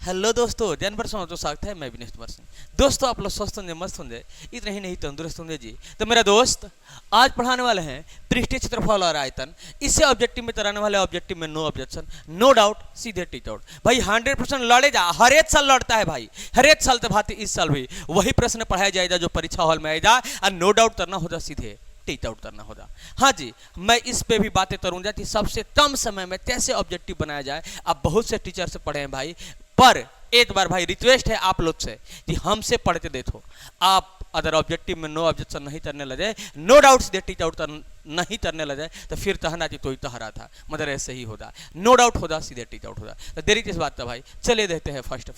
Hello दोस्तों, जानवर समझ तो स्वागत है। मैं विनेश कुमार सिंह। दोस्तों, आप लोग स्वस्थ होंगे, मस्त होंगे, इतना ही नहीं तंदुरुस्त होंगे जी। तो मेरा दोस्त आज पढ़ाने वाले हैं पृष्ठीय क्षेत्रफल और आयतन। इससे ऑब्जेक्टिव में कराने वाले ऑब्जेक्टिव में नो ऑब्जेक्शन, नो डाउट, सीधे टीच आउट। भाई 100% लड़े जा, हर एक साल लड़ता है भाई, हर एक साल तो भांति इस साल भी वही प्रश्न पढ़ाया जाएगा जो परीक्षा हॉल में आएगा, और नो डाउट करना होगा, सीधे टीच आउट करना होगा। हाँ जी, मैं इस पे भी बातें करूंगा कि सबसे कम समय में कैसे ऑब्जेक्टिव बनाया जाए। आप बहुत से टीचर से पढ़े हैं भाई, पर एक बार भाई रिक्वेस्ट है आप लोग से कि हमसे पढ़ के देखो। आप अगर ऑब्जेक्टिव में नो ऑब्जेक्शन नहीं करने लगे, नो डाउट सीधे टीच आउट नहीं करने लगे, तो फिर कहना कि कोई तहरा था, मतलब ऐसे ही होगा। नो डाउट होगा, सीधे टीच आउट होगा। तो देरी किस बात का भाई, चले देते हैं फर्स्ट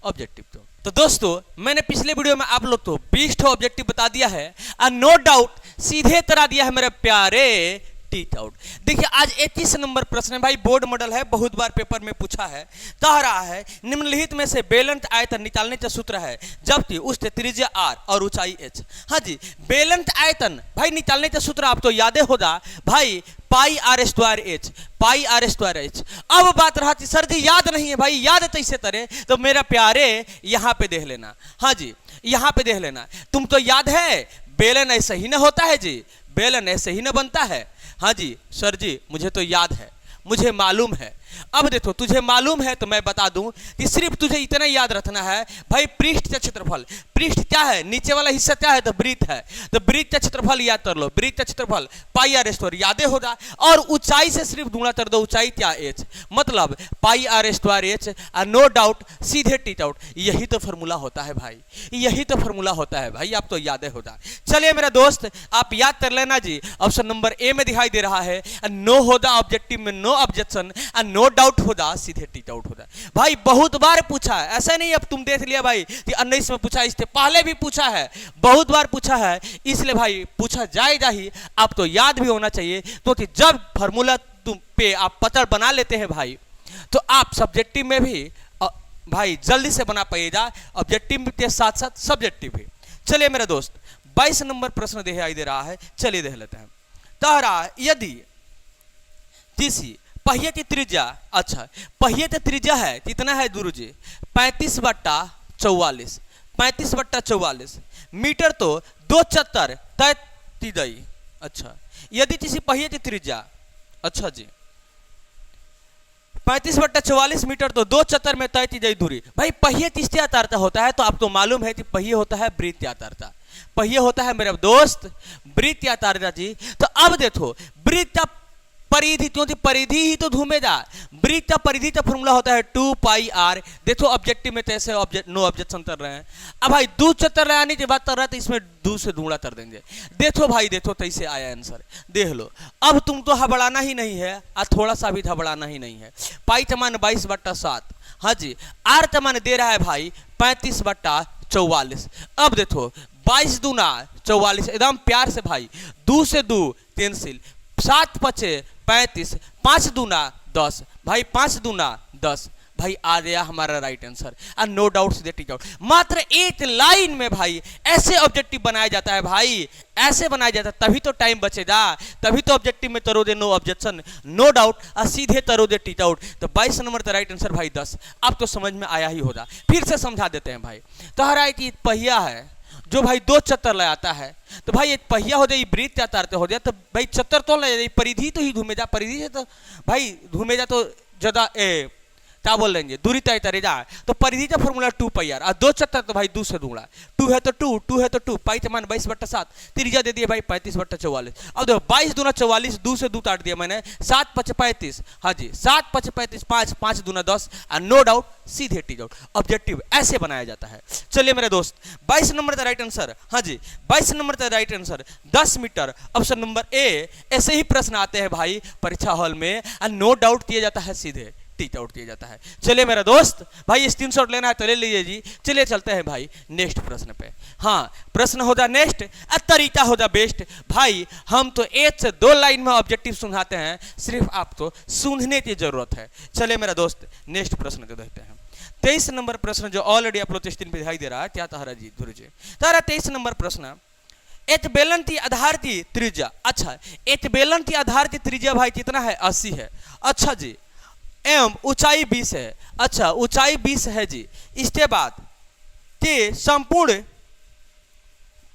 ऑब्जेक्टिव। तो दोस्तों, मैंने पिछले वीडियो में आप लोग को 20 ऑब्जेक्टिव बता दिया है और नो डाउट सीधे करा दिया है मेरे प्यारे टीच आउट। देखिए, आज 21 नंबर प्रश्न है भाई, बोर्ड मॉडल है, बहुत बार पेपर में पूछा है। कह रहा है निम्नलिखित में से बेलंत आयतन निकालने का सूत्र है, जबकि उसके त्रिज्या r और ऊंचाई h। हाँ जी, बेलंत आयतन भाई निकालने का सूत्र आप तो यादें होगा भाई, pi r square h, pi r square h. अब बात रहा कि सर जी याद नहीं है भाई, याद कैसे करे? तो मेरा प्यारे यहाँ पे देख लेना। हाँ जी, यहाँ पे देख लेना। तुम तो याद है बेलन ऐसे ही ना होता है जी, बेलन ऐसे ही ना बनता है। हाँ जी सर जी, मुझे तो याद है, मुझे मालूम है। अब देखो, तुझे मालूम है तो मैं बता दूं कि सिर्फ तुझे इतना याद रखना है भाई, पृष्ठ का क्षेत्रफल। पृष्ठ क्या है? नीचे वाला हिस्सा क्या है? तो वृत्त है। तो वृत्त का क्षेत्रफल याद कर लो, वृत्त का क्षेत्रफल पाई आर स्क्वायर, यादें होगा। और ऊंचाई से सिर्फ गुणा कर दो, ऊंचाई क्या? एच, मतलब पाई आर स्क्वायर एच, और नो डाउट सीधे टीच आउट। यही तो फॉर्मूला होता है भाई, यही तो फॉर्मूला होता है भाई, आप तो यादें होगा। चलिए मेरा दोस्त, आप याद कर लेना जी। ऑप्शन नंबर ए में दिखाई दे रहा है नो होगा, ऑब्जेक्टिव में नो ऑब्जेक्शन, नो डाउट होगा, सीधे टीच आउट होगा। भाई बहुत बार पूछा है, ऐसा नहीं अब तुम देख लिया भाई कि 19 में पूछा, इससे पहले भी पूछा है, बहुत बार पूछा है, इसलिए भाई पूछा जाएगा ही। आप तो याद भी होना चाहिए, क्योंकि तो जब फॉर्मूला तुम पे आप पकड़ बना लेते हैं भाई, तो आप सब्जेक्टिव में भी भाई जल्दी से बना पाइएगा, ऑब्जेक्टिव के साथ साथ सब्जेक्टिव भी। चलिए मेरा दोस्त, 22 नंबर प्रश्न दिखाई दे रहा है, चलिए देख लेते हैं। तारा यदि किसी पहिए की त्रिज्या, अच्छा पहिए की त्रिज्या है कितना है गुरु जी? 35/44, 35/44 मीटर, तो 2 चक्कर तय की गई। अच्छा, यदि किसी पहिए की त्रिज्या, अच्छा जी 35/44 मीटर, तो 2 चक्कर में तय की गई दूरी। भाई पहिए किससे आधारता होता है? तो आपको मालूम है कि पहिए होता है वृत्त आधारता, पहिए होता है मेरा दोस्त वृत्त आधारता जी। तो अब देखो, वृत्त परिधि, क्योंकि परिधि ही तो घूमेगा। वृत्त का परिधि का फॉर्मूला होता है 2 पाई आर। देखो ऑब्जेक्टिव में कैसे नो ऑब्जेक्शन कर रहे हैं। अब भाई 2 चक्कर लगाने की बात कर रहा है, तो इसमें 2 से गुणा कर देंगे। देखो भाई, देखो कैसे आया आंसर, देख लो। अब तुम तो हबड़ाना ही नहीं है, और थोड़ा सा भी हबड़ाना ही नहीं है। पाई का मान 22/7। हाँ जी, आर का मान दे रहा है भाई 35/44। अब देखो 22 दूना 44, एकदम प्यार से भाई, 2 से 2 कैंसिल, 7 पचे 35, 5 दूना 10, भाई 5 दूना 10, भाई आ गया हमारा right answer. And no doubt सीधे टीच आउट। मात्र एक लाइन में भाई ऐसे ऑब्जेक्टिव बनाया जाता है भाई, ऐसे बनाया जाता है, तभी तो टाइम बचेगा, तभी तो ऑब्जेक्टिव में करोगे नो ऑब्जेक्शन, नो डाउट, और सीधे करोगे टीच आउट। तो 22 नंबर का राइट आंसर भाई 10। अब तो समझ में आया ही होगा, फिर से समझा देते हैं भाई। तो हर आए कि पहिया है जो भाई 2 चक्कर लगाता है, तो भाई एक पहिया हो जाए, वृत्त आधारता हो जाए, तो भाई चक्कर तो लगा, परिधि तो ही घूमे जा, परिधि से तो भाई घूमे जा तो ज्यादा क्या बोल रहे हैं, दूरी तय करेगा। तो परिधि का फॉर्मूला 2 पाई आर, और 2 चक्कर तो भाई 2 से दूंगा, 2 है तो 2, 2 है तो 2, पाई का मान 22/7, त्रिज्या दे दिए भाई 35/44। अब देखो 22 दूना 44, 2 से 2 काट दिया मैंने, 7 5 35। हाँ जी, 7 5 35, 5 5 दूना 10, और नो डाउट सीधे टीच आउट। ऑब्जेक्टिव ऐसे बनाया जाता है। चलिए मेरे दोस्त, 22 नंबर का राइट आंसर, हाँ जी 22 नंबर का right answer 10 metre, option number A. ऐसे ही प्रश्न आते हैं भाई परीक्षा हॉल में, और नो डाउट किया जाता है, सीधे टीच आउट किया जाता है। चलिए मेरा दोस्त, भाई स्क्रीनशॉट लेना है तो ले लीजिए जी। चलिए चलते हैं भाई नेक्स्ट प्रश्न पे। हाँ, प्रश्न होगा नेक्स्ट, तरीका होगा बेस्ट। भाई हम तो 1 से 2 लाइन में ऑब्जेक्टिव सुनाते हैं, सिर्फ आपको सुनने की जरूरत है। चलिए मेरा दोस्त, नेक्स्ट प्रश्न को देखते हैं। 23 नंबर प्रश्न जो ऑलरेडी आप लोग स्क्रीन पे दिखाई दे रहा है, क्या तारा जी गुरु जी? तारा 23 नंबर प्रश्न, एक बेलन की आधार की त्रिज्या, अच्छा एक बेलन की आधार की त्रिज्या भाई कितना है? 80 है। अच्छा जी, एवं ऊंचाई 20 है। अच्छा, ऊंचाई 20 है जी। इसके बाद के संपूर्ण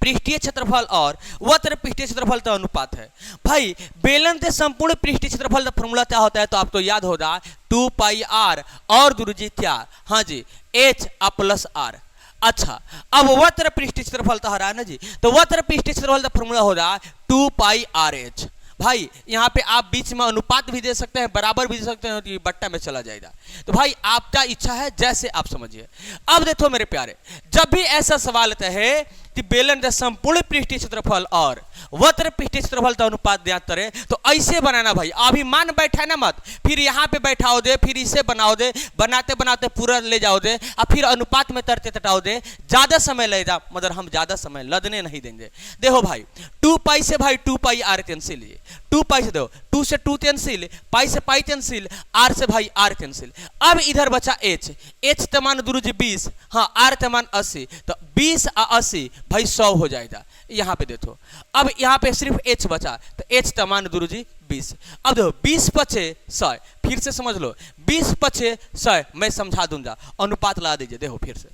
पृष्ठीय क्षेत्रफल और वक्र पृष्ठीय क्षेत्रफल का अनुपात है। भाई बेलन से संपूर्ण पृष्ठीय क्षेत्रफल का फॉर्मूला क्या होता है, तो आपको याद होगा 2 पाई आर और दूरी क्या, हाँ जी एच प्लस आर। अच्छा, अब वक्र पृष्ठीय क्षेत्रफल तो हरा है ना जी, तो वक्र पृष्ठीय क्षेत्रफल का फॉर्मूला होगा 2 पाई आर एच। भाई यहाँ पे आप बीच में अनुपात भी दे सकते हैं, बराबर भी दे सकते हैं, तो ये बट्टा में चला जाएगा। तो भाई आपका इच्छा है, जैसे आप समझिए। अब देखो मेरे प्यारे, जब भी ऐसा सवाल आता है कि बेलन का संपूर्ण पृष्ठीय क्षेत्रफल और वक्र पृष्ठीय क्षेत्रफल का अनुपात ज्ञात करें, तो ऐसे बनाना भाई। अभी मान बैठा ना मत, फिर यहाँ पे बैठाओ दे, फिर इसे बनाओ दे, बनाते बनाते पूरा ले जाओ दे, और फिर अनुपात में तरते तटाओ दे, ज्यादा समय लगेगा, मगर हम ज्यादा समय लदने नहीं देंगे। देखो भाई 2 पाई से भाई 2 पाई आर कैंसिल, 2 पाई से दो, 2 से 2 कैंसिल, पाई से पाई कैंसिल, आर से भाई आर कैंसिल। अब इधर बचा एच, एच तमान दूरी 20, हाँ आर तमान 80, तो 20 और 80 भाई 100 हो जाएगा। यहाँ पे देखो, अब यहाँ पे सिर्फ एच बचा, तो एच तमान दूरी 20। अब देखो 20 पचे 100, फिर से समझ लो, 20 पचे 100, मैं समझा दूंगा, अनुपात ला दीजिए। देखो फिर से,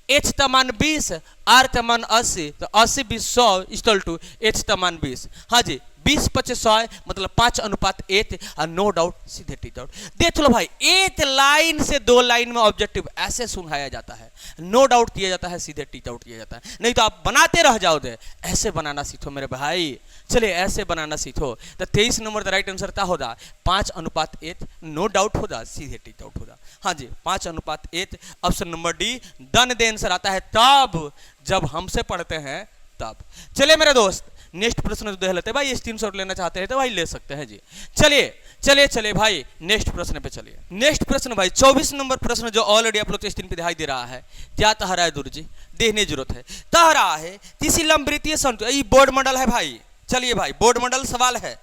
एच तमान 20, आर तमान 80, तो 80 20 100 इक्वल टू एच तमान 20। हाँ जी 20 पचे 100 मतलब 5:1, और नो डाउट सीधे टी डाउट। देख लो भाई, एक लाइन से 2 लाइन में ऑब्जेक्टिव ऐसे सुनाया जाता है, नो डाउट किया जाता है, सीधे टी डाउट किया जाता है, नहीं तो आप बनाते रह जाओगे। ऐसे बनाना सीखो मेरे भाई, चलिए ऐसे बनाना सीखो। तो 23 नंबर का राइट आंसर क्या होगा, 5:1, नो डाउट होगा, सीधे टी डाउट होगा। हाँ जी 5:1, option number D done they answer आता है तब जब हमसे पढ़ते हैं तब। चलिए मेरे दोस्त, नेक्स्ट प्रश्न देख लेते हैं भाई, स्क्रीनशॉट लेना चाहते हैं तो भाई ले सकते हैं जी। चलिए चलिए चलिए भाई नेक्स्ट प्रश्न पे चलिए। नेक्स्ट प्रश्न भाई 24 नंबर प्रश्न जो ऑलरेडी आप लोग के स्क्रीन पे दिखाई दे रहा है, क्या तहरा है दूर जी, देखने जरूरत है। तहरा है किसी लंबवृत्तीय संतु, ये बोर्ड मॉडल है भाई। चलिए भाई बोर्ड मॉडल सवाल है,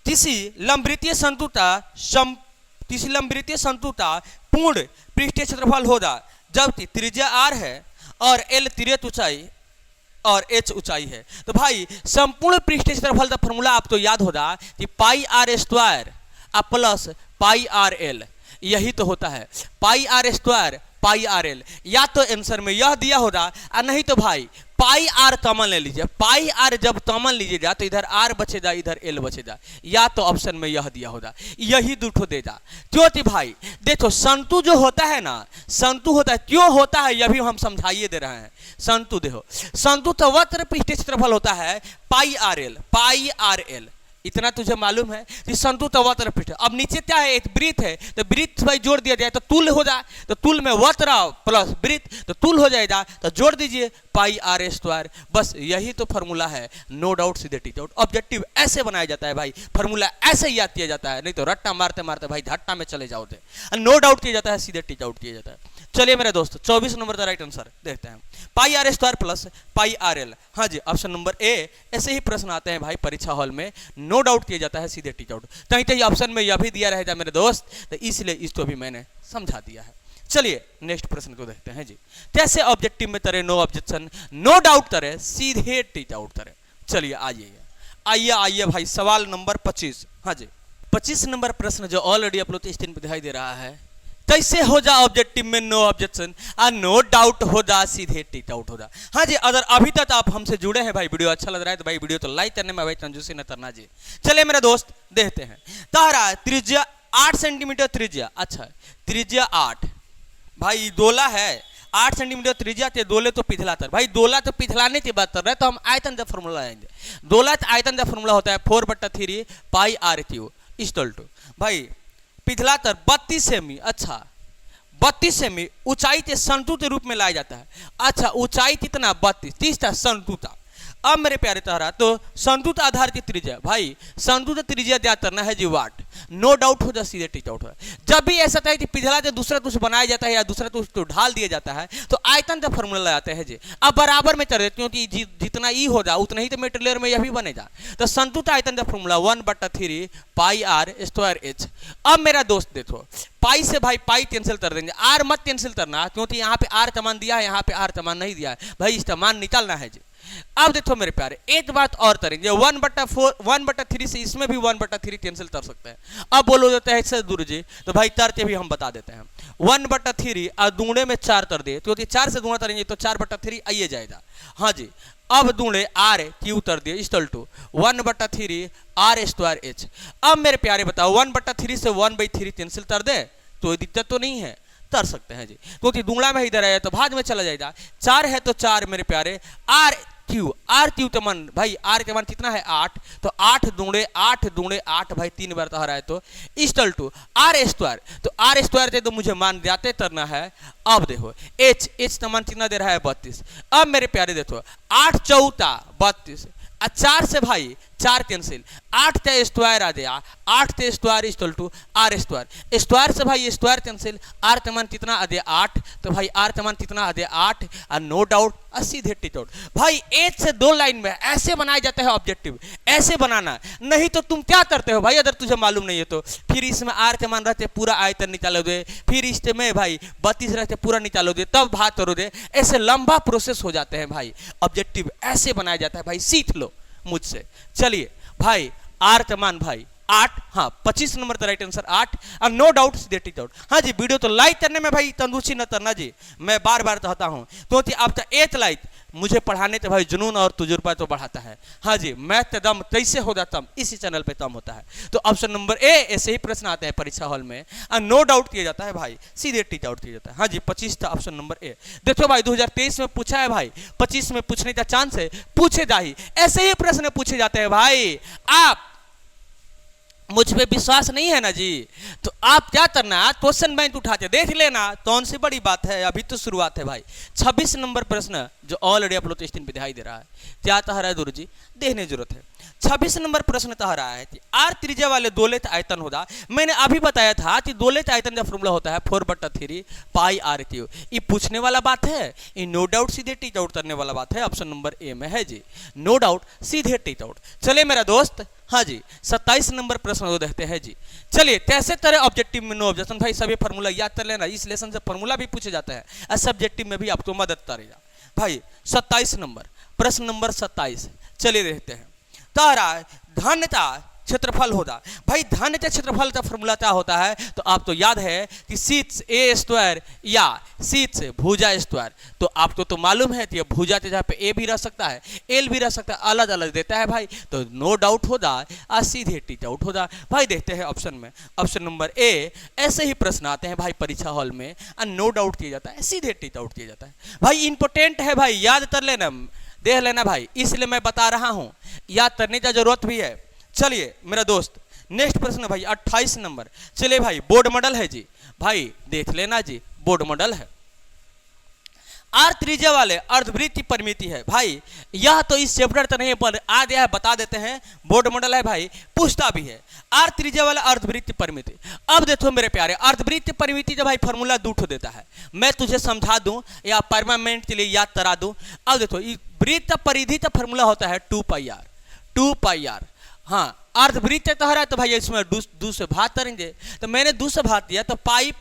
किसी लंबवृत्तीय संतु का पूर्ण पृष्ठीय क्षेत्रफल होगा जबकि त्रिज्या आर है और एल तिर्यक ऊंचाई और एच ऊंचाई है। तो भाई संपूर्ण पृष्ठीय क्षेत्रफल का फॉर्मूला आपको याद होगा कि pi r square plus pi r l, यही तो होता है, pi r square pi r l. या तो आंसर में यह दिया होगा, और नहीं तो भाई पाई आर कॉमन ले लीजिए। पाई आर जब कॉमन लीजिएगा तो इधर आर बचेगा, इधर एल बचेगा, या तो ऑप्शन में यह दिया होगा, यही दूठो देगा। क्योंकि भाई देखो संतु जो होता है ना, संतु होता है, क्यों होता है यह भी हम समझाइए दे रहे हैं। संतु देखो, संतु तो वक्र पृष्ठीय क्षेत्रफल होता है पाई आर एल, पाई आर एल, इतना तुझे मालूम है कि संतु तो वक्र पृष्ठ। अब नीचे क्या है, एक वृत्त है, तो वृत्त भाई जोड़ दिया जाए तो तुल हो जाए, तो तुल में वक्र प्लस वृत्त तो तुल हो जाएगा, तो जोड़ दीजिए पाई आर स्क्वायर। बस यही तो फॉर्मूला है, नो डाउट सीधे टी डाउट। ऑब्जेक्टिव ऐसे बनाया जाता है भाई, फॉर्मूला ऐसे ही याद किया जाता है, नहीं तो रट्टा मारते मारते भाई धट्टा में चले जाओगे। नो डाउट किया जाता है, सीधे टी डाउट किया जाता है। चलिए मेरे दोस्त 24 नंबर का राइट आंसर देखते हैं, pi r square plus pi r l. हाँ जी ऑप्शन नंबर ए। ऐसे ही प्रश्न आते हैं भाई परीक्षा हॉल में, नो डाउट किया जाता है, सीधे टी डाउट। कहीं कहीं ऑप्शन में यह भी दिया रहेगा मेरे दोस्त, तो इसलिए इसको भी मैंने समझा दिया है। चलिए नेक्स्ट प्रश्न को देखते हैं जी, कैसे ऑब्जेक्टिव में तरह नो ऑब्जेक्शन, नो डाउट तरह, सीधे टी डाउट तरह। चलिए आइए आइए आइए भाई सवाल नंबर 25। हाँ जी 25 नंबर प्रश्न जो ऑलरेडी आप लोग के स्क्रीन पे दिखाई दे रहा है, कैसे हो जा ऑब्जेक्टिव में नो ऑब्जेक्शन और नो डाउट हो जा, सीधे टी डाउट हो जा। हाँ जी अगर अभी तक आप हमसे जुड़े हैं भाई, वीडियो अच्छा लग रहा है तो भाई वीडियो तो लाइक करने में भाई कंजूसी न करना जी। चलिए मेरे दोस्त देखते हैं, तारा त्रिज्या 8 सेंटीमीटर त्रिज्या। अच्छा त्रिज्या 8, भाई दोला है 8 सेंटीमीटर त्रिज्या के, दोले तो पिछला तर। भाई दोला तो पिछलाने की बात कर रहे हैं, तो हम आयतन का फॉर्मूला आएंगे। दोला आयतन का फॉर्मूला होता है 4/3 पाई आर क्यू इक्वल टू भाई पिछला तर 32 सेमी। अच्छा 32 सेमी ऊंचाई के संतु के रूप में लाया जाता है। अच्छा ऊंचाई कितना 32, 30 था संतु था। अब मेरे प्यारे तहरा तो संतु का आधार की त्रिज्या, भाई संतु का त्रिज्या ज्ञात करना है जी वाट, नो डाउट हो जा, सीधे टी डाउट हो। जब भी ऐसा था कि पिछला से दूसरा कुछ बनाया जाता है या दूसरा कुछ तो ढाल दिया जाता है, तो आयतन का फॉर्मूला लगाते हैं जी। अब बराबर में कर देते, क्योंकि जितना ई हो जा उतना ही तो मेटेरियल में यह भी बनेगा। तो संतु का आयतन का formula 1/3 pi r square h. अब मेरा दोस्त देखो, पाई से भाई पाई कैंसिल कर देंगे, आर मत कैंसिल करना, क्योंकि यहाँ पे आर का मान दिया है, यहाँ पे आर का मान नहीं दिया है भाई, इसका मान निकालना है जी। अब देखो मेरे प्यारे एक बात और करेंगे, 1/4 1/3 से इसमें भी 1/3 कैंसिल कर सकते हैं। अब बोलो देते हैं इससे दूर जी, तो भाई तरते भी हम बता देते हैं। 1/3 और दूणे में 4 कर दे, तो 4 से दूना करेंगे तो 4/3 आइए जाएगा। हाँ जी, अब दूणे आर क्यू कर दिए equal to 1/3 r square h. अब मेरे प्यारे बताओ 1/3 से 1/3 कैंसिल कर दे तो दिक्कत तो नहीं है, कर सकते हैं जी, क्योंकि दूंगड़ा में इधर आया तो भाग में चला जाएगा। 4 है तो 4 मेरे प्यारे आर क्यू तो मन भाई आर के मान कितना है 8, तो 8 दूंगे 8 भाई 3 बार तो हराए तो इक्वल टू आर स्क्वायर, तो आर स्क्वायर दे तो मुझे मान जाते करना है। अब देखो एच तो मान कितना दे रहा है 32। अब मेरे प्यारे देखो 8 चौथा 32, 4 से भाई 4 कैंसिल, 8 का स्क्वायर आ गया, 8 का square equal to r square, square से भाई स्क्वायर कैंसिल, आर का मान कितना आ गया 8, तो भाई आर का मान कितना आ गया 8 और नो डाउट सीधे टिक आउट। भाई एक से 2 लाइन में ऐसे बनाए जाते हैं ऑब्जेक्टिव, ऐसे बनाना, नहीं तो तुम क्या करते हो भाई अगर तुझे मालूम नहीं है तो फिर इसमें आर के मान रहते पूरा आयतन निकालोगे, फिर इसमें भाई 32 रहते पूरा निकालोगे, तब भाग करोगे, ऐसे लंबा प्रोसेस हो जाते हैं भाई। ऑब्जेक्टिव ऐसे बनाया जाता है भाई, सीख लो मुझसे। चलिए भाई आर का मान भाई 8, हाँ 25 नंबर का राइट आंसर 8 और नो डाउट दैट आउट। हाँ जी, वीडियो तो लाइक करने में भाई तंदुरुस्ती न करना जी, मैं बार बार कहता हूँ, क्योंकि आपका 8 लाइक मुझे पढ़ाने तो भाई जुनून और तजुर्बा तो बढ़ाता है। हाँ जी, मैथ का दम कैसे हो जाता इसी चैनल पे दम होता है। तो ऑप्शन नंबर ए, ऐसे ही प्रश्न आते हैं परीक्षा हॉल में और नो डाउट किया जाता है भाई, सीधे टिक आउट किया जाता है। हाँ जी, 25 था ऑप्शन नंबर ए। देखो भाई 2023 में पूछा है भाई, 25 में पूछने का चांस है, पूछे जाही ऐसे ही प्रश्न पूछे जाते हैं भाई। आप मुझ पे विश्वास नहीं है ना जी, तो आप क्या करना, क्वेश्चन बैंक उठाते देख लेना, कौन सी बड़ी बात है, अभी तो शुरुआत है भाई। 26 नंबर प्रश्न जो ऑलरेडी अपलोड स्क्रीन पे दिखाई दे रहा है, क्या कह रहा है गुरु जी, देखने की जरूरत है। 26 नंबर प्रश्न कह रहा है कि आर त्रिज्या वाले दोलेत आयतन होगा। मैंने अभी बताया था कि दोलेत आयतन का फॉर्मूला होता है 4/3 पाई आर क्यू। ये पूछने वाला बात है, ये नो डाउट सीधे टिक आउट करने वाला बात है, ऑप्शन नंबर ए में है जी, नो डाउट सीधे टिक आउट। चले मेरा दोस्त, हाँ जी 27 नंबर प्रश्न को देखते हैं जी। चलिए कैसे तरह ऑब्जेक्टिव में नो ऑब्जेक्शन, भाई सभी फॉर्मूला याद कर लेना, इस लेसन से फॉर्मूला भी पूछे जाते हैं और सब्जेक्टिव में भी आपको मदद करेगा भाई। 27 नंबर प्रश्न नंबर 27 चलिए देखते हैं। तारा धन्यता क्षेत्रफल होता भाई, धन्यता क्षेत्रफल का फॉर्मूला क्या होता है, तो आप तो याद है कि शीर्ष ए स्क्वायर या शीर्ष भुजा स्क्वायर, तो आपको तो मालूम है कि भुजा के जहाँ पे ए भी रह सकता है एल भी रह सकता है, अलग अलग देता है भाई, तो नो डाउट होगा और सीधे टिक आउट होगा भाई। देखते हैं ऑप्शन में, ऑप्शन नंबर ए। ऐसे ही प्रश्न आते हैं भाई परीक्षा हॉल में और नो डाउट किया जाता है, सीधे टिक आउट किया जाता है भाई। इंपॉर्टेंट है भाई, याद कर लेना, देख लेना भाई, इसलिए मैं बता रहा हूँ, याद करने की जरूरत भी है। चलिए मेरा दोस्त नेक्स्ट प्रश्न भाई 28 नंबर। चलिए भाई बोर्ड मॉडल है जी, भाई देख लेना जी, बोर्ड मॉडल है। आर त्रिज्या वाले अर्धवृत्त की परिमिति है भाई, यह तो इस चैप्टर तो नहीं पर आ गया है, बता देते हैं, बोर्ड मॉडल है भाई, पूछता भी है आर त्रिज्या वाला अर्धवृत्त की परिमिति। अब देखो मेरे प्यारे, अर्धवृत्त की परिमिति जब भाई फॉर्मूला दूठो देता है, मैं तुझे समझा दूं या परमानेंट के लिए याद करा दूं। अब देखो वृत्त परिधि का फॉर्मूला होता है 2πr। हाँ अर्धवृत्त कह रहा है तो भाई इसमें 2 से भाग करेंगे, तो मैंने 2 से भाग दिया तो पाई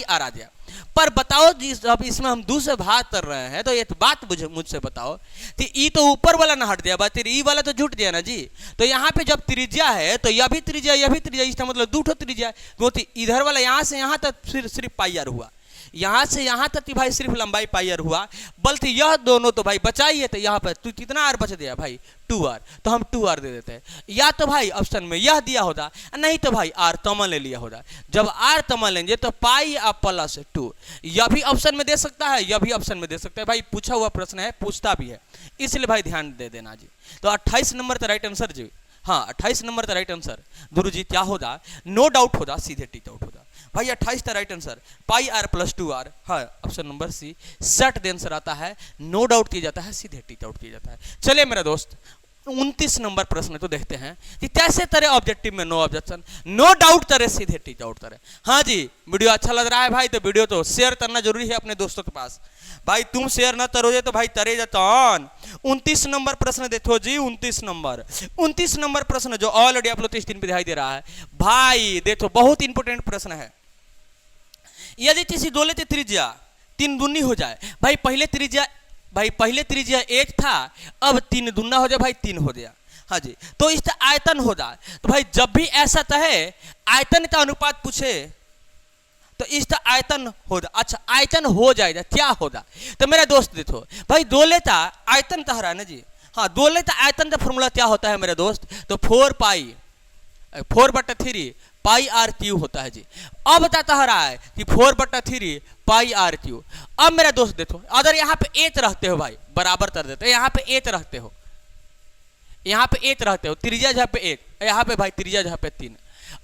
आर आ गया। पर बताओ जी, अब इसमें हम 2 से भाग कर रहे हैं, तो एक बात मुझसे बताओ कि ई तो ऊपर वाला ना हट गया, बात ई वाला तो जुट गया ना जी। तो यहाँ पे जब त्रिज्या है तो यह भी त्रिज्या यह भी त्रिज्या, इसका मतलब 2 त्रिज्या, क्योंकि इधर वाला यहाँ से यहाँ तक सिर्फ पाई आर हुआ, यहाँ से यहाँ तक भाई सिर्फ लंबाई पाई आर हुआ, बल्कि यह दोनों तो भाई बचाइए, तो यहाँ पर तू कितना आर बच गया भाई 2r, तो हम 2r दे देते हैं। या तो भाई ऑप्शन में यह दिया होता, नहीं तो भाई r कॉमन ले लिया होता। जब r कॉमन लेंगे तो पाई आप प्लस 2, यह भी ऑप्शन में दे सकता है, यह भी ऑप्शन में दे सकता है भाई, पूछा हुआ प्रश्न है, पूछता भी है, इसलिए भाई ध्यान दे देना जी। तो 28 नंबर का राइट आंसर जी, हाँ 28 नंबर का राइट आंसर गुरु जी क्या होगा, नो डाउट होगा, सीधे टिक आउट होगा भाई। 28 का right answer pi r plus 2r, हाँ option number C set answer आता है, नो डाउट किया जाता है, सीधे टिक आउट किया जाता है। चलिए मेरा दोस्त 29 नंबर प्रश्न तो देखते हैं कि कैसे तरह ऑब्जेक्टिव में नो ऑब्जेक्शन, नो डाउट तरह सीधे टिक आउट तरह। हाँ जी वीडियो अच्छा लग रहा है भाई तो वीडियो तो शेयर करना जरूरी है अपने दोस्तों के पास भाई, तुम शेयर ना करोगे तो भाई तरे जातन। 29 नंबर प्रश्न देखो जी, 29 नंबर प्रश्न जो ऑलरेडी आप लोग स्क्रीन पे दिखाई दे रहा है भाई, देखो बहुत इंपॉर्टेंट प्रश्न है। यदि किसी दोले की त्रिज्या 3 दूनी हो जाए, भाई पहले त्रिज्या भाई पहले त्रिज्या 1 था, अब 3 दूना हो जाए भाई 3 हो गया। हाँ जी, तो इसका आयतन हो जाए, तो भाई जब भी ऐसा तहे आयतन का अनुपात पूछे तो इसका आयतन हो जा। अच्छा आयतन हो जाएगा क्या होगा, तो मेरा दोस्त देखो भाई दो लेता आयतन तहरा ना जी। हाँ दो लेता आयतन का फॉर्मूला क्या होता है मेरे दोस्त, तो 4/3 पाई आर क्यू होता है जी। अब बताता आ रहा है कि 4/3 पाई आर क्यू। अब मेरा दोस्त देखो अगर यहाँ पे 8 रखते हो भाई बराबर कर देते, यहाँ पे 8 रखते हो, यहाँ पे 8 रहते हो, त्रिज्या जहाँ पे 1, यहाँ पे भाई त्रिज्या जहाँ पे 3।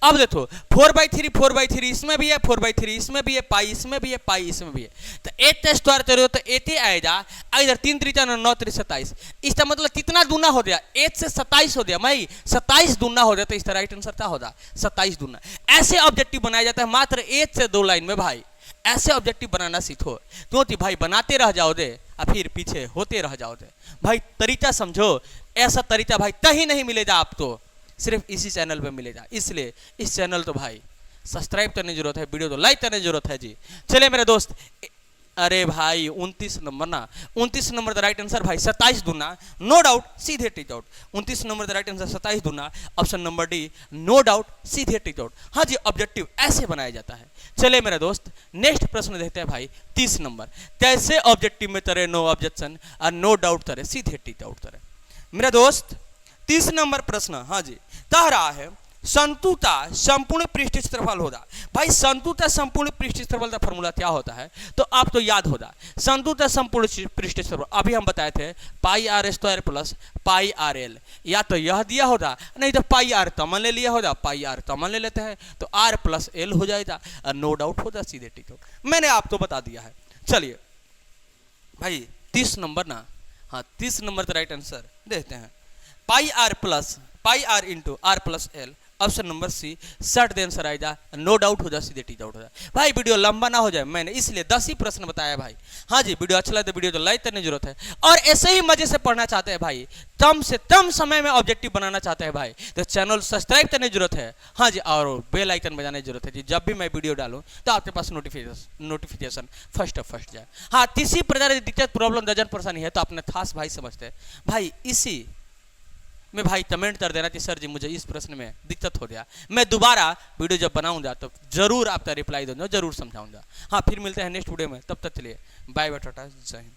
अब देखो 4/3 इसमें भी है, 4/3 इसमें भी है, पाई इसमें भी है, पाई इसमें भी है, तो 8 का स्क्वायर करो तो 8 ही आएगा। इधर 3 त्रिज्या 9 3 27, इसका मतलब कितना दूना हो गया, 8 से 27 हो गया भाई, 27 दूना हो जाता है। इसका राइट आंसर क्या होगा, 27 दूना। ऐसे ऑब्जेक्टिव बनाया जाता है मात्र 1 से 2 लाइन में भाई। ऐसे ऑब्जेक्टिव बनाना सीखो, क्योंकि भाई बनाते रह जाओगे और फिर पीछे होते रह जाओगे भाई। तरीका समझो, ऐसा तरीका भाई कहीं नहीं मिलेगा आपको, सिर्फ इसी चैनल पे मिलेगा। इसलिए इस चैनल तो भाई सब्सक्राइब करने की जरूरत है, वीडियो तो लाइक करने की जरूरत है जी। चले मेरे दोस्त, अरे भाई 29 नंबर ना, 29 नंबर द राइट आंसर भाई 27 दूना, नो डाउट सीधे tick out. 29 number the right answer 27 दूना, option number D no doubt सीधे टिक आउट। हाँ जी ऑब्जेक्टिव ऐसे बनाया जाता है। चले मेरे दोस्त नेक्स्ट प्रश्न देखते हैं भाई 30 नंबर, कैसे ऑब्जेक्टिव में तरह नो ऑब्जेक्शन और नो डाउट तरह सीधे टिक आउट तरह। मेरा दोस्त 30 नंबर प्रश्न हाँ जी कह रहा है संतुता संपूर्ण पृष्ठ क्षेत्रफल होगा। भाई संतुता संपूर्ण पृष्ठ क्षेत्रफल का फॉर्मूला क्या होता है, तो आप तो याद होगा। संतुता संपूर्ण पृष्ठ क्षेत्रफल अभी हम बताए थे pi r square plus pi r l, या तो यह दिया होगा नहीं तो पाई आर कॉमन ले लिया होगा, पाई आर कॉमन ले लेते हैं तो आर प्लस एल हो जाएगा, नो डाउट होगा सीधे टिक आउट। मैंने आपको बता दिया है। चलिए भाई 30 नंबर ना, हाँ 30 नंबर का राइट आंसर देखते हैं, pi r into r plus l, option number C शर्ट देन सर आएगा, नो डाउट हो जाए सीधे टिक आउट हो जाए। भाई वीडियो लंबा ना हो जाए मैंने इसलिए 10 ही प्रश्न बताया भाई। हाँ जी वीडियो अच्छा लगे तो वीडियो तो लाइक करने की जरूरत है, और ऐसे ही मजे से पढ़ना चाहते हैं भाई, कम से कम समय में ऑब्जेक्टिव बनाना चाहते हैं भाई, तो चैनल सब्सक्राइब करने की जरूरत है। हाँ जी और बेल आइकन बजाने की जरूरत है जी, जब भी मैं वीडियो डालूँ तो आपके पास नोटिफिकेशन फर्स्ट जाए। हाँ किसी प्रकार की दिक्कत प्रॉब्लम दर्जन परेशानी है तो अपने खास भाई समझते हैं भाई, इसी में भाई कमेंट कर देना कि सर जी मुझे इस प्रश्न में दिक्कत हो गया, मैं दोबारा वीडियो जब बनाऊंगा तो जरूर आपका रिप्लाई दूंगा, जरूर समझाऊंगा। हाँ फिर मिलते हैं नेक्स्ट वीडियो में, तब तक चलिए बाय बाय टाटा जय हिंद।